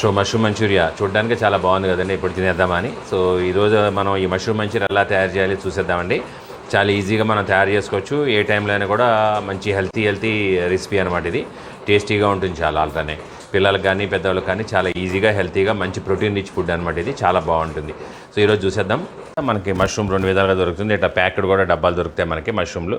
So mushroom Manchuria చూడడానికి చాలా బాగుంది కదండి, ఇప్పుడు తినేద్దామని. సో ఈరోజు మనం ఈ మష్రూమ్ మంచూరియా ఎలా తయారు చేయాలి చూసేద్దామండి. చాలా ఈజీగా మనం తయారు చేసుకోవచ్చు. ఏ టైంలో అయినా కూడా మంచి హెల్తీ రెసిపీ అనమాట. ఇది టేస్టీగా ఉంటుంది చాలా. అలానే పిల్లలకు కానీ పెద్దవాళ్ళకి కానీ చాలా ఈజీగా హెల్తీగా మంచి ప్రోటీన్ రిచ్ ఫుడ్ అనమాట. ఇది చాలా బాగుంటుంది. సో ఈరోజు చూసేద్దాం. మనకి మష్రూమ్ 2 విధాలుగా దొరుకుతుంది. ఇట్లా ప్యాకెడ్ కూడా డబ్బాలు దొరుకుతాయి మనకి మష్రూమ్లు.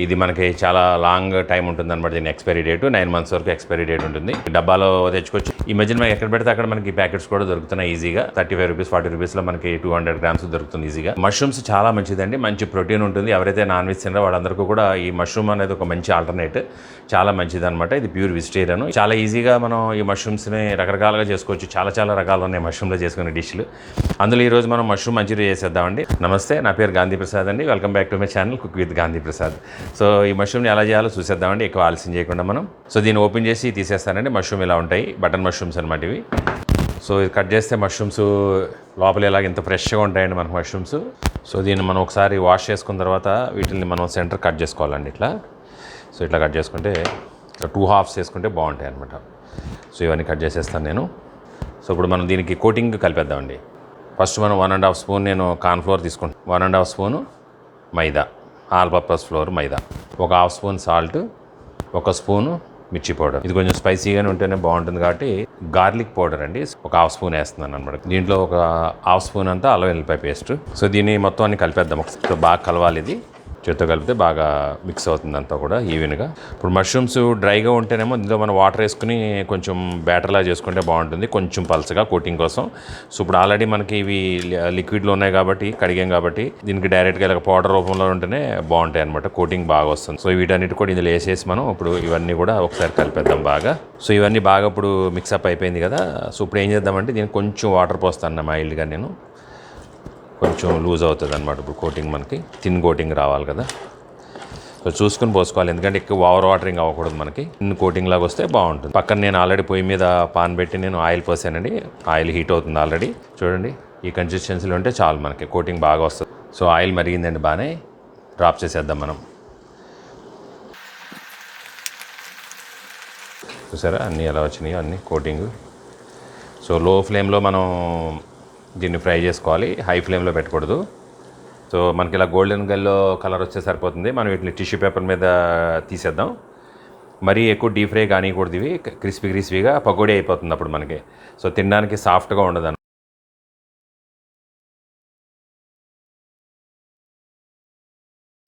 ఇది మనకి చాలా లాంగ్ టైం ఉంటుంది అనమాట. దీని ఎక్స్పైరీ డేట్ 9 months వరకు ఎక్స్పైరీ డేట్ ఉంటుంది. డబ్బాలో తెచ్చుకోవచ్చు. ఈ మధ్యన మనకి ఎక్కడ పెడితే అక్కడ మనకి ప్యాకెట్స్ కూడా దొరుకుతున్నాయి ఈజీగా. 35 రూపీస్ 40 రూపీస్లో మనకి 200 grams దొరుకుతుంది ఈజీగా. మష్రూమ్స్ చాలా మంచిదండి, మంచి ప్రోటీన్ ఉంటుంది. ఎవరైతే నాన్ వెజ్ తిన్నారో వాళ్ళందరికీ కూడా ఈ మష్రూమ్ అనేది ఒక మంచి ఆల్టర్నేట్, చాలా మంచిది అనమాట. ఇది ప్యూర్ వెజిటేరియన్. చాలా ఈజీగా మనం ఈ మష్రూమ్స్ని రకరకాలుగా చేసుకోవచ్చు. చాలా రకాలు ఉన్నాయి మష్రూమ్లో చేసుకునే డిష్లు. అందులో ఈరోజు మనం మష్రూమ్ మంచూరియా చేసేద్దామండి. నమస్తే, నా పేరు గాంధీ ప్రసాద్ అండి. Welcome back to my channel cook with Gandhi Prasad. So ఈ మష్రూమ్ని ఎలా చేయాలో చూసేద్దామండి, ఎక్కువ ఆలస్యం చేయకుండా మనం. సో దీన్ని ఓపెన్ చేసి తీసేస్తానండి. మష్రూమ్ ఇలా ఉంటాయి, బటన్ మష్రూమ్స్ అనమాట ఇవి. సో ఇది కట్ చేస్తే మష్రూమ్స్ లోపల ఇలాగ ఇంత ఫ్రెష్గా ఉంటాయండి మనకు మష్రూమ్స్. సో దీన్ని మనం ఒకసారి వాష్ చేసుకున్న తర్వాత వీటిని మనం సెంటర్ కట్ చేసుకోవాలండి ఇట్లా. సో ఇట్లా కట్ చేసుకుంటే ఇట్లా 2 halves చేసుకుంటే బాగుంటాయి అనమాట. సో ఇవన్నీ కట్ చేసేస్తాను నేను. సో ఇప్పుడు మనం దీనికి కోటింగ్ కలిపేద్దామండి. ఫస్ట్ మనం 1.5 spoon నేను కార్న్ఫ్లోర్ తీసుకుంటాను. 1.5 spoon మైదా, ఆల్ పర్పస్ ఫ్లోర్ మైదా, ఒక 1/2 spoon సాల్ట్, 1 spoon మిర్చి పౌడర్. ఇది కొంచెం స్పైసీగానే ఉంటేనే బాగుంటుంది కాబట్టి గార్లిక్ పౌడర్ అండి ఒక 1/2 spoon వేస్తున్నాను అనమాట. దీంట్లో ఒక 1/2 spoon అంతా అల్లం వెల్లిపాయ పేస్ట్. సో దీన్ని మొత్తం అన్ని కలిపేద్దాం ఒకసారి. బాగా కలవాలి. ఇది చేత్తో కలిపితే బాగా మిక్స్ అవుతుంది అంతా కూడా ఈవెన్గా. ఇప్పుడు మష్రూమ్స్ డ్రైగా ఉంటేనేమో దీంట్లో మనం వాటర్ వేసుకుని కొంచెం బ్యాటర్లా చేసుకుంటే బాగుంటుంది, కొంచెం పల్చగా కోటింగ్ కోసం. సో ఇప్పుడు ఆల్రెడీ మనకి ఇవి లిక్విడ్లో ఉన్నాయి కాబట్టి, కడిగాం కాబట్టి దీనికి డైరెక్ట్గా ఇలా పౌడర్ రూపంలో ఉంటేనే బాగుంటాయి అనమాట, కోటింగ్ బాగా వస్తుంది. సో వీటన్నిటి కూడా ఇందులో వేసేసి మనం ఇప్పుడు ఇవన్నీ కూడా ఒకసారి కలిపేద్దాం బాగా. సో ఇవన్నీ బాగా ఇప్పుడు మిక్సప్ అయిపోయింది కదా. సో ఇప్పుడు ఏం చేద్దామంటే దీనికి కొంచెం వాటర్ పోస్తాను మైల్డ్గా నేను, కొంచెం లూజ్ అవుతుంది అనమాట. ఇప్పుడు కోటింగ్ మనకి థిన్ కోటింగ్ రావాలి కదా. సో చూసుకుని పోసుకోవాలి, ఎందుకంటే ఎక్కువ ఓవర్ వాటరింగ్ అవ్వకూడదు. మనకి థిన్ కోటింగ్ లాగా వస్తే బాగుంటుంది. పక్కన నేను ఆల్రెడీ పొయ్యి మీద పాన్ పెట్టి నేను ఆయిల్ పోసానండి. ఆయిల్ హీట్ అవుతుంది ఆల్రెడీ. చూడండి ఈ కన్సిస్టెన్సీలో ఉంటే చాలు, మనకి కోటింగ్ బాగా వస్తుంది. సో ఆయిల్ మరిగిందండి బాగానే. డ్రాప్ చేసేద్దాం మనం. చూసారా అన్నీ ఎలా వచ్చినాయో అన్నీ కోటింగ్. సో లో ఫ్లేమ్లో మనం దీన్ని ఫ్రై చేసుకోవాలి, హై ఫ్లేమ్లో పెట్టకూడదు. సో మనకి ఇలా గోల్డెన్ గల్లో కలర్ వచ్చే సరిపోతుంది. మనం వీటిని టిష్యూ పేపర్ మీద తీసేద్దాం. మరీ ఎక్కువ డీప్ ఫ్రై కానికూడదు. ఇవి క్రిస్పీగా పకోడీ అయిపోతుంది అప్పుడు మనకి. సో తినడానికి సాఫ్ట్గా ఉండదు.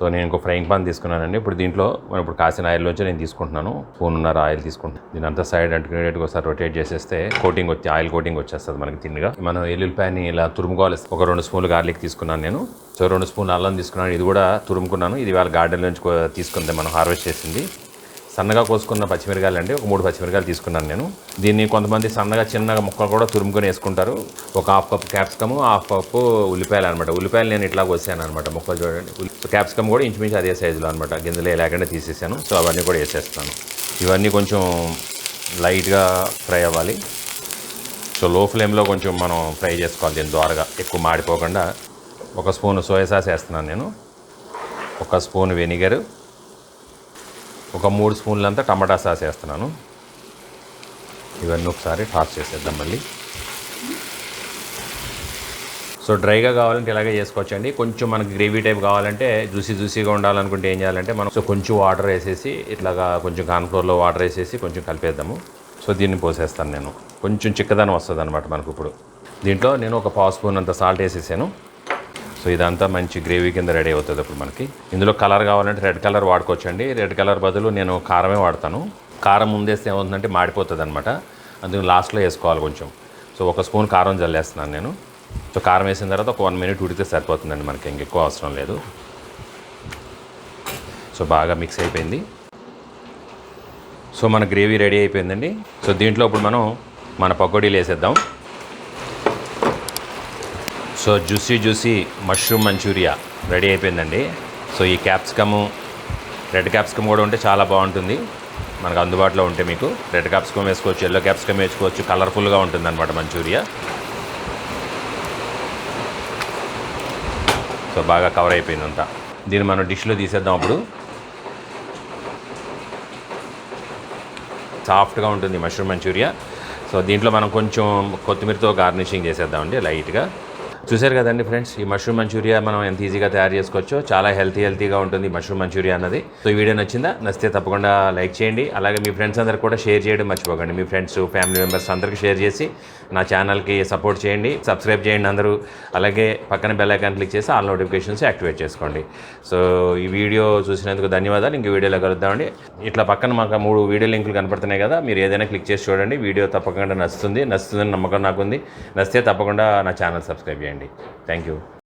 సో నేను ఇంకో ఫ్రైయింగ్ పాన్ తీసుకున్నానండి. ఇప్పుడు దీంట్లో మనం ఇప్పుడు కాసిన ఆయిల్లోంచి నేను తీసుకుంటున్నాను. 1 1/2 ఆయిల్ తీసుకుంటాను. దీని అంతా సైడ్ అంటుకునేట్టుగా ఒకసారి రొటేట్ చేసేస్తే కోటింగ్ వచ్చి ఆయిల్ కోటింగ్ వచ్చేస్తుంది మనకి తిన్నగా. మనం ఎల్లుల్లిపాయని ఇలా తురుముకోవాలి. ఒక 2 spoons గార్లిక్ తీసుకున్నాను నేను. సో 2 spoons అల్లం తీసుకున్నాను. ఇది కూడా తురుముకున్నాను. ఇది వాళ్ళ గార్డెన్ నుంచి తీసుకుంది, మనం హార్వెస్ట్ చేసింది. సన్నగా కోసుకున్న పచ్చిమిరకాయలు అండి, ఒక 3 పచ్చిమిరకాయలు తీసుకున్నాను నేను. దీన్ని కొంతమంది సన్నగా చిన్నగా ముక్కలు కూడా తురుముకొని వేసుకుంటారు. ఒక 1/2 cup క్యాప్సికమ్, 1/2 cup ఉల్లిపాయలు అనమాట. ఉల్లిపాయలు నేను ఇట్లా కోసాను అనమాట ముక్కలు. చూడండి క్యాప్సికమ్ కూడా ఇంచుమించు అదే సైజులో అనమాట, గింజలే లేకుండా తీసేసాను. సో అవన్నీ కూడా వేసేస్తాను. ఇవన్నీ కొంచెం లైట్గా ఫ్రై అవ్వాలి. సో లో ఫ్లేమ్లో కొంచెం మనం ఫ్రై చేసుకోవాలి దీని ద్వారాగా, ఎక్కువ మాడిపోకుండా. 1 spoon సోయా సాస్ వేస్తున్నాను నేను, 1 spoon వెనిగర్, ఒక 3 spoons అంతా టమాటా సాస్ వేస్తున్నాను. ఇవన్నీ ఒకసారి టాస్ చేసేద్దాం మళ్ళీ. సో డ్రైగా కావాలంటే ఇలాగే చేసుకోవచ్చండి. కొంచెం మనకి గ్రేవీ టైప్ కావాలంటే జ్యూసీగా ఉండాలనుకుంటే ఏం చేయాలంటే మనం కొంచెం వాటర్ వేసేసి ఇట్లాగా కొంచెం కార్న్ఫ్లోర్లో వాటర్ వేసేసి కొంచెం కలిపేద్దాము. సో దీన్ని పోసేస్తాను నేను. కొంచెం చిక్కదనం వస్తుంది అనమాట మనకు. ఇప్పుడు దీంట్లో నేను ఒక 1/2 spoon అంత సాల్ట్ వేసేసాను. సో ఇదంతా మంచి గ్రేవీ కింద రెడీ అవుతుంది ఇప్పుడు మనకి. ఇందులో కలర్ కావాలంటే రెడ్ కలర్ వాడుకోవచ్చండి. రెడ్ కలర్ బదులు నేను కారమే వాడతాను. కారం ముందేస్తే ఏమవుతుందంటే మాడిపోతుంది అనమాట, అందుకు లాస్ట్లో వేసుకోవాలి కొంచెం. సో 1 spoon కారం జల్లేస్తున్నాను నేను. సో కారం వేసిన తర్వాత ఒక 1 minute ఉడికితే సరిపోతుందండి మనకి, ఇంకెక్కువ అవసరం లేదు. సో బాగా మిక్స్ అయిపోయింది. సో మన గ్రేవీ రెడీ అయిపోయిందండి. సో దీంట్లో ఇప్పుడు మనం మన పకోడీలు వేసేద్దాం. So juicy mushroom manchurian ready అయిపోయిందండి. సో ఈ క్యాప్సికము, రెడ్ క్యాప్సికమ్ కూడా ఉంటే చాలా బాగుంటుంది మనకు అందుబాటులో ఉంటే. మీకు రెడ్ క్యాప్సికమ్ వేసుకోవచ్చు, ఎల్లో క్యాప్సికమ్ వేసుకోవచ్చు, కలర్ఫుల్గా ఉంటుంది అనమాట మంచూరియా. సో బాగా కవర్ అయిపోయిందంతా. దీన్ని మనం డిష్లో తీసేద్దాం. అప్పుడు సాఫ్ట్గా ఉంటుంది మష్రూమ్ మంచూరియా. సో సో దీంట్లో మనం కొంచెం కొత్తిమీరతో గార్నిషింగ్ చేసేద్దామండి లైట్గా. చూశారు కదండి ఫ్రెండ్స్, ఈ మష్రూమ్ మంచూరియా మనం ఎంత ఈజీగా తయారు చేసుకోవచ్చో. చాలా హెల్తీగా ఉంటుంది మష్రూమ్ మంచూరియా అన్నది. సో ఈ వీడియో నచ్చితే తప్పకుండా లైక్ చేయండి. అలాగే మీ ఫ్రెండ్స్ అందరికి కూడా షేర్ చేయడం మర్చిపోకండి. మీ ఫ్రెండ్స్, ఫ్యామిలీ మెంబర్స్ అందరికీ షేర్ చేసి నా ఛానల్కి సపోర్ట్ చేయండి. సబ్స్క్రైబ్ చేయండి అందరూ. అలాగే పక్కన బెల్ ఐకాన్ క్లిక్ చేసి ఆల్ నోటిఫికేషన్స్ యాక్టివేట్ చేసుకోండి. సో ఈ వీడియో చూసినందుకు ధన్యవాదాలు. ఇంక వీడియోలో కలుద్దామండి. ఇట్లా పక్కన మాకు 3 వీడియో లింకులు కనపడుతున్నాయి కదా, మీరు ఏదైనా క్లిక్ చేసి చూడండి. వీడియో తప్పకుండా నచ్చుతుందని నమ్మకం నాకుంది. నచ్చితే తప్పకుండా నా ఛానల్ సబ్స్క్రైబ్ చేయండి. Thank you.